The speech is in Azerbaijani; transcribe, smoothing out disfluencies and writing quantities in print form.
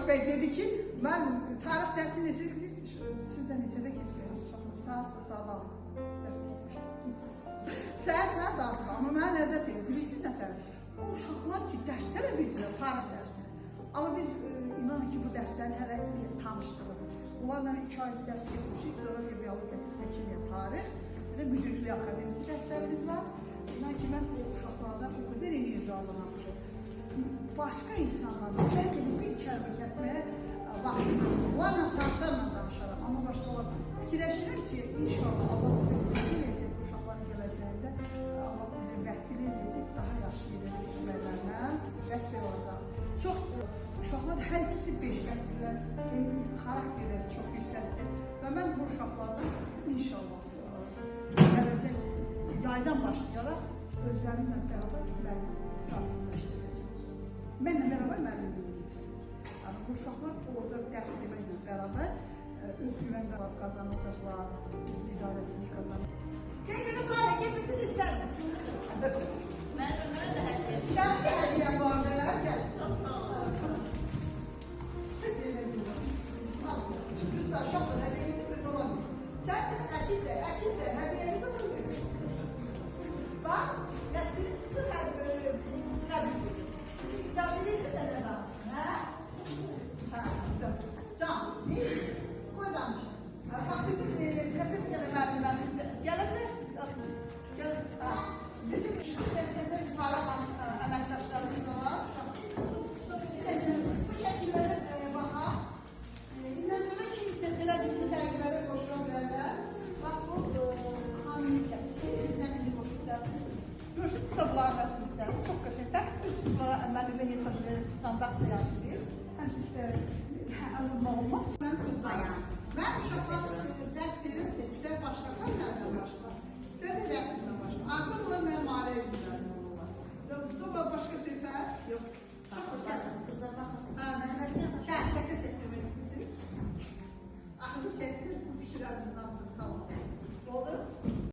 Bəy dedi ki, mən tarix dərsi sizə neçədə keçiyorsunuz? Sağ-sağlam dərs keçmişim. Səhər dağıtma, amma mənə ləzzət edir. Bilirsiniz nəfər, o uşaqlar ki, dərslərə bildirlər, tarix dərsini. Amma biz inanın ki, bu dərslərini hələ tanışdırıq. Onlarla 2 ayda dərs keçmişik, coğrafya, biologiya, fizika, kimya, tarix, bir də müdürlük akademisi dərslərimiz var. İnan ki, mən o uşaqlardan o qədər enerji alıram ki, başqa insanlarla bəlkə bir kəlmə kəsməyə vaxtım yoxdur. Onlarla saatlarla danışaram, amma başqa olaraq fikirləşirəm ki, inşallah Allah bizi eləyəcək bu uşaqların gələcəyində, Allah bizi vəsilə eləyəcək daha yaxşı yerlərlə vəsvə olacaq. Çox uşaqlar hər ikisi 5 gətirirlər, xarakterləri çox yüksəkdir və mən bu uşaqlardan inşallah gələcək yaydan başlayaraq özlərimlə beraber müəllim statuslaşdıracağım. Mənlə beraber müəllimlik edəcəm. Yəni bu uşaqlar orada dərs deməklə beraber özgüvən qazanacaqlar, idarəçilik qazanacaqlar. Qeyrə qara getirdiniz sən. Mən də hədiyyə. Sən də hədiyyə var da, gəl. Çox sağ olun. Uşaqlar hədiyyənizi bir olan. Sənsin əkizə, hədiyyənizi var verir. Bak, nəslini sıfır təbii. İcazəliyizi də nə danışsın, hə? Hə, can, deyil, qoy danışın. Bax, bizim təzə bir dənə müəllimlərimiz də gələ bilərsiniz. Bizim təzə bir sağlam əməkdaşlarımız da var. Bu şəkillərə baxaq. İndən sonra kim istəsələr bizim sərgilərə qoşula bilərlər. Bax, bu xanımın çəkir, bizdən indi qoşulur dərsiniz. Görürsünüz, bu da bunların rəsmistləri. Çox qəşənglər. Bunlara əməlində hesab standart yaşayır. Həm üstə alınma olmaz. Mən qızlarım. Mən uşaq